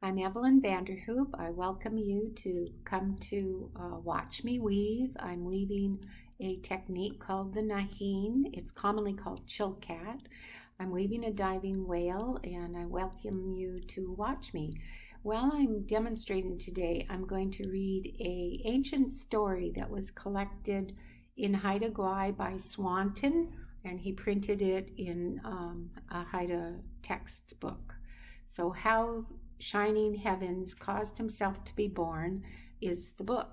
I'm Evelyn Vanderhoop. I welcome you to come to watch me weave. I'm weaving a technique called the Naaxiin. It's commonly called chill cat. I'm weaving a diving whale and I welcome you to watch me. While I'm demonstrating today, I'm going to read an ancient story that was collected in Haida Gwaii by Swanton, and he printed it in a Haida textbook. So how Shining Heavens Caused Himself to Be Born is the book.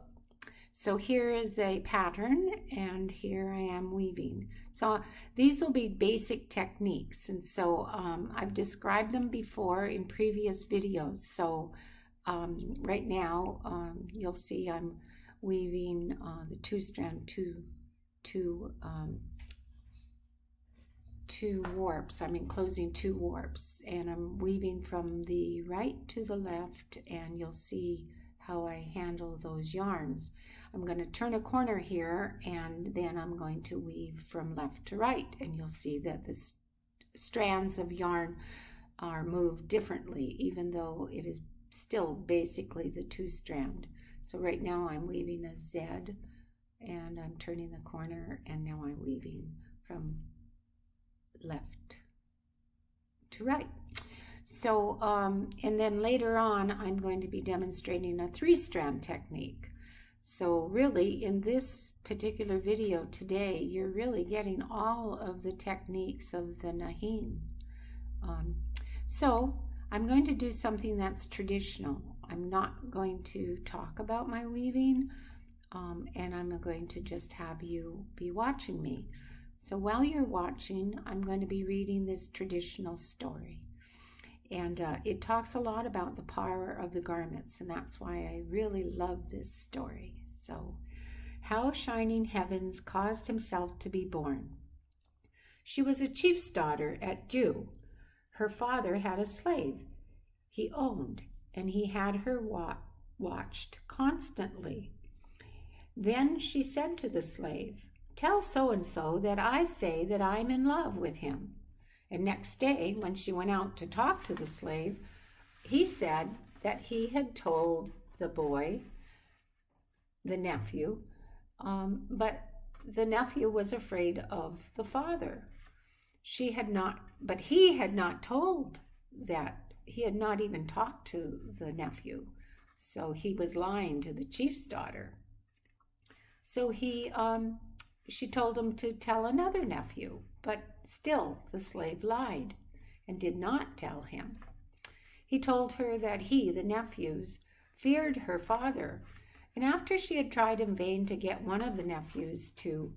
So here is a pattern, and here I am weaving. So these will be basic techniques, and so I've described them before in previous videos. So right now you'll see I'm weaving the two warps. I'm enclosing two warps, and I'm weaving from the right to the left, and you'll see how I handle those yarns. I'm going to turn a corner here, and then I'm going to weave from left to right, and you'll see that the strands of yarn are moved differently, even though it is still basically the two strand. So right now I'm weaving a Z, and I'm turning the corner, and now I'm weaving from left to right. So and then later on I'm going to be demonstrating a 3-strand technique. So really in this particular video today you're really getting all of the techniques of the Naaxiin. So I'm going to do something that's traditional. I'm not going to talk about my weaving, and I'm going to just have you be watching me. So while you're watching, I'm going to be reading this traditional story. And it talks a lot about the power of the garments, and that's why I really love this story. So, how Shining Heavens Caused Himself to Be Born. She was a chief's daughter at Jew. Her father had a slave he owned, and he had her watched constantly. Then she said to the slave, "Tell so-and-so that I say that I'm in love with him." And next day, when she went out to talk to the slave, he said that he had told the boy, the nephew, but the nephew was afraid of the father. But he had not told that. He had not even talked to the nephew. So he was lying to the chief's daughter. So she told him to tell another nephew, but still the slave lied and did not tell him. He told her that he, the nephews, feared her father, and after she had tried in vain to get one of the nephews to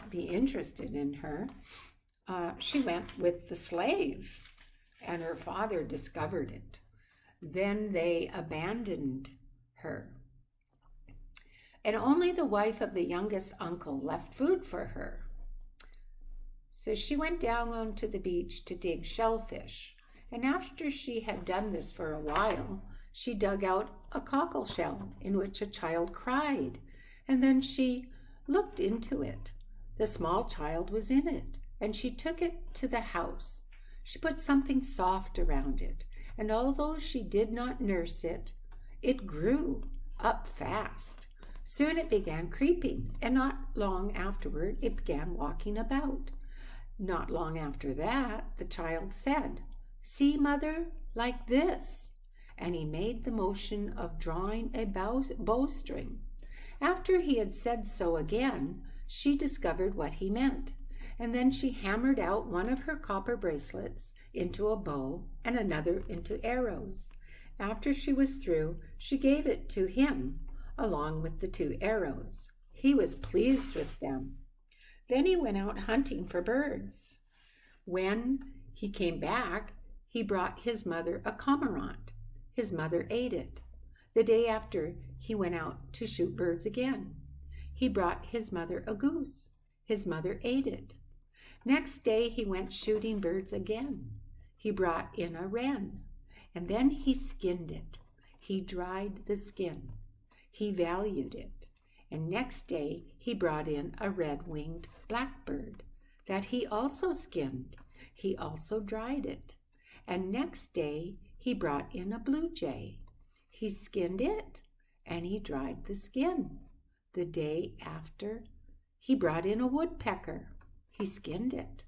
be interested in her, she went with the slave, and her father discovered it. Then they abandoned her. And only the wife of the youngest uncle left food for her. So she went down onto the beach to dig shellfish. And after she had done this for a while, she dug out a cockle shell in which a child cried. And then she looked into it. The small child was in it, and she took it to the house. She put something soft around it, and although she did not nurse it, it grew up fast. Soon it began creeping, and not long afterward it began walking about. Not long after that, the child said, "See, mother, like this." And he made the motion of drawing a bowstring. After he had said so again, she discovered what he meant, and then she hammered out one of her copper bracelets into a bow and another into arrows. After she was through, she gave it to him, along with the 2 arrows. He was pleased with them. Then he went out hunting for birds. When he came back, he brought his mother a cormorant. His mother ate it. The day after, he went out to shoot birds again. He brought his mother a goose. His mother ate it. Next day, he went shooting birds again. He brought in a wren, and then he skinned it. He dried the skin. He valued it, and next day he brought in a red-winged blackbird that he also skinned. He also dried it, and next day he brought in a blue jay. He skinned it, and he dried the skin. The day after, he brought in a woodpecker. He skinned it.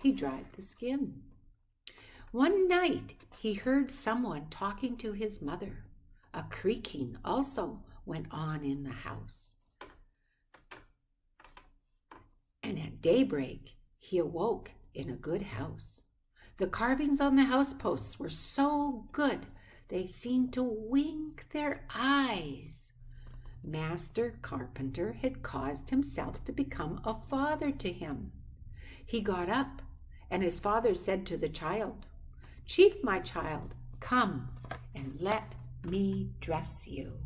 He dried the skin. One night, he heard someone talking to his mother. A creaking also went on in the house. And at daybreak, he awoke in a good house. The carvings on the house posts were so good, they seemed to wink their eyes. Master Carpenter had caused himself to become a father to him. He got up, and his father said to the child, "Chief, my child, come and let me dress you."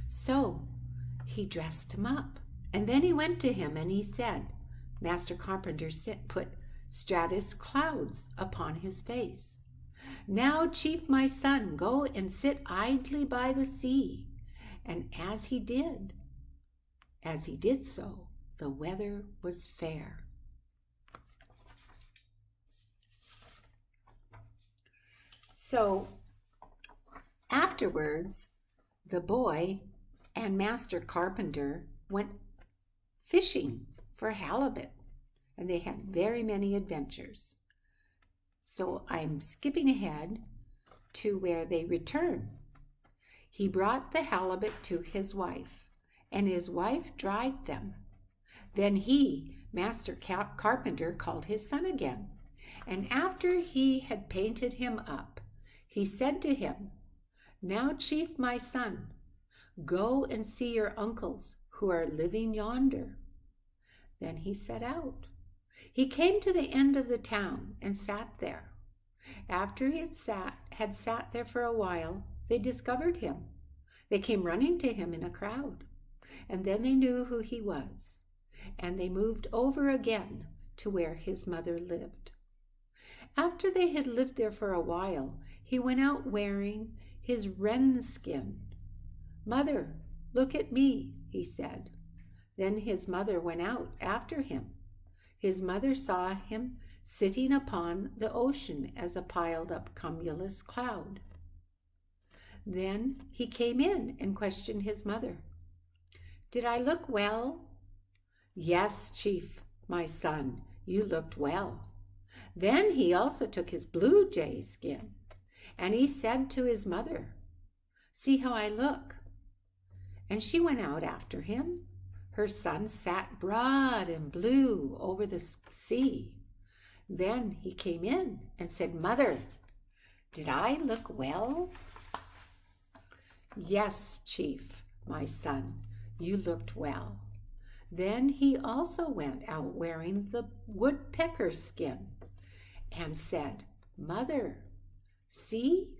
So he dressed him up, and then he went to him and he said, Master Carpenter put stratus clouds upon his face. "Now, chief, my son, go and sit idly by the sea." And as he did so, the weather was fair. So afterwards, the boy and Master Carpenter went fishing for halibut, and they had very many adventures. So I'm skipping ahead to where they return. He brought the halibut to his wife, and his wife dried them. Then he, Master Carpenter, called his son again, and after he had painted him up, he said to him, "Now, chief, my son, go and see your uncles who are living yonder." Then he set out. He came to the end of the town and sat there. After he had sat there for a while, they discovered him. They came running to him in a crowd, and then they knew who he was, and they moved over again to where his mother lived. After they had lived there for a while, he went out wearing his wren skin. "Mother, look at me," he said. Then his mother went out after him. His mother saw him sitting upon the ocean as a piled-up cumulus cloud. Then he came in and questioned his mother. "Did I look well?" "Yes, chief, my son, you looked well." Then he also took his blue jay skin, and he said to his mother, "See how I look." And she went out after him. Her son sat broad and blue over the sea. Then he came in and said, "Mother, did I look well?" "Yes, chief, my son, you looked well." Then he also went out wearing the woodpecker skin and said, "Mother, see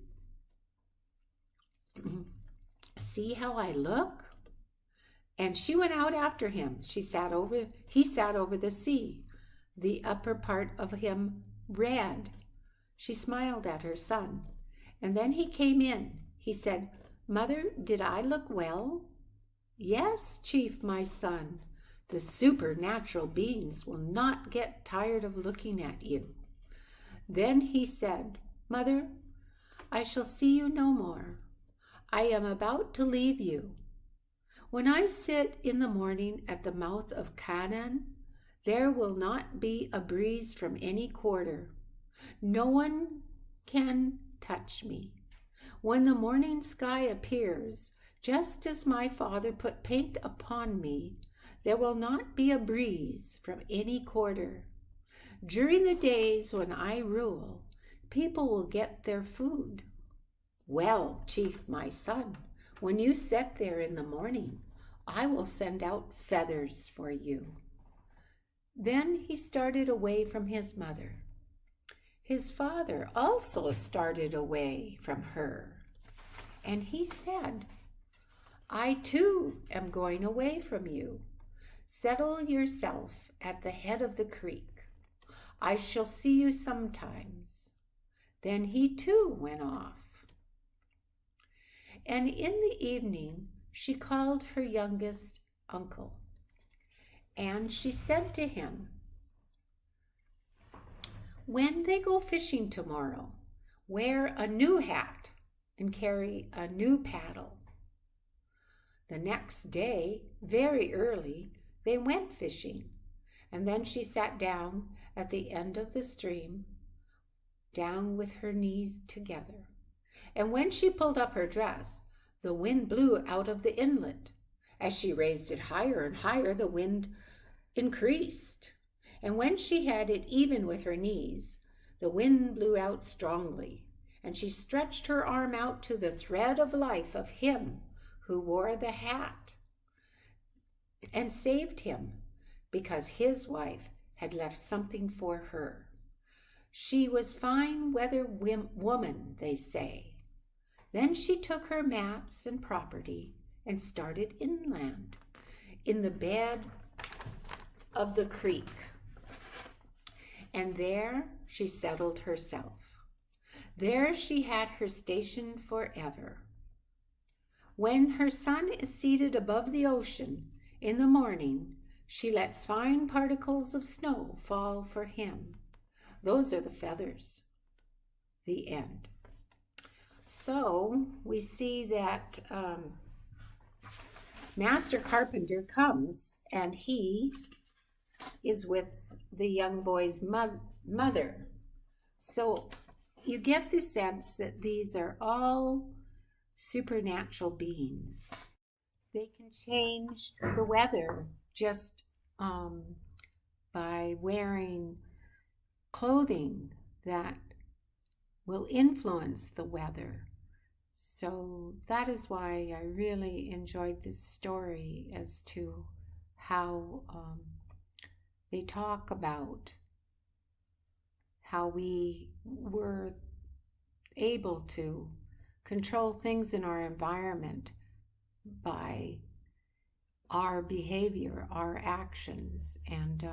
how I look?" And she went out after him. He sat over the sea, the upper part of him red. She smiled at her son. And then he came in. He said, "Mother, did I look well?" "Yes, chief, my son. The supernatural beings will not get tired of looking at you." Then he said, "Mother, I shall see you no more. I am about to leave you. When I sit in the morning at the mouth of Canaan, there will not be a breeze from any quarter. No one can touch me. When the morning sky appears, just as my Father put paint upon me, there will not be a breeze from any quarter. During the days when I rule, people will get their food. Well, chief, my son, when you sit there in the morning, I will send out feathers for you." Then he started away from his mother. His father also started away from her, and he said, "I too am going away from you. Settle yourself at the head of the creek. I shall see you sometimes." Then he too went off. And in the evening she called her youngest uncle, and she said to him, "When they go fishing tomorrow, wear a new hat and carry a new paddle. The next day, very early, they went fishing, and then she sat down at the end of the stream, down with her knees together. And when she pulled up her dress, the wind blew out of the inlet. As she raised it higher and higher, the wind increased. And when she had it even with her knees, the wind blew out strongly, and she stretched her arm out to the thread of life of him who wore the hat and saved him, because his wife had left something for her. She was fine weather woman, they say. Then she took her mats and property and started inland, in the bed of the creek. And there she settled herself. There she had her station forever. When her sun is seated above the ocean in the morning, she lets fine particles of snow fall for him. Those are the feathers. The end. So we see that Master Carpenter comes, and he is with the young boy's mother. So you get the sense that these are all supernatural beings. They can change the weather just by wearing clothing that will influence the weather. So that is why I really enjoyed this story, as to how they talk about how we were able to control things in our environment by our behavior, our actions. And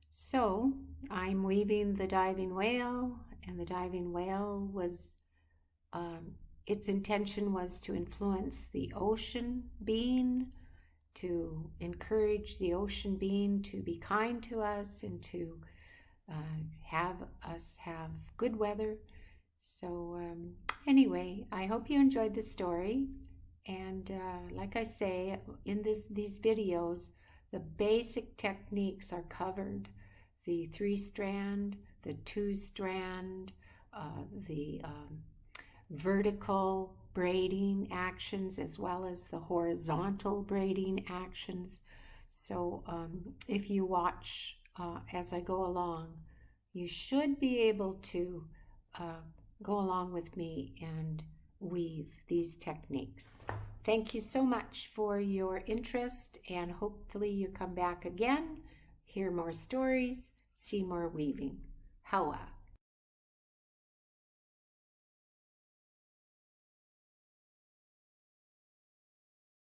so I'm weaving the diving whale, and the diving whale was, its intention was to influence the ocean being, to encourage the ocean being to be kind to us, and to have us have good weather. So anyway, I hope you enjoyed the story. And like I say, in these videos, the basic techniques are covered. The 3-strand, the 2-strand, the vertical braiding actions, as well as the horizontal braiding actions. So if you watch as I go along, you should be able to go along with me and weave these techniques. Thank you so much for your interest, and hopefully you come back again, hear more stories, see more weaving. Hawa.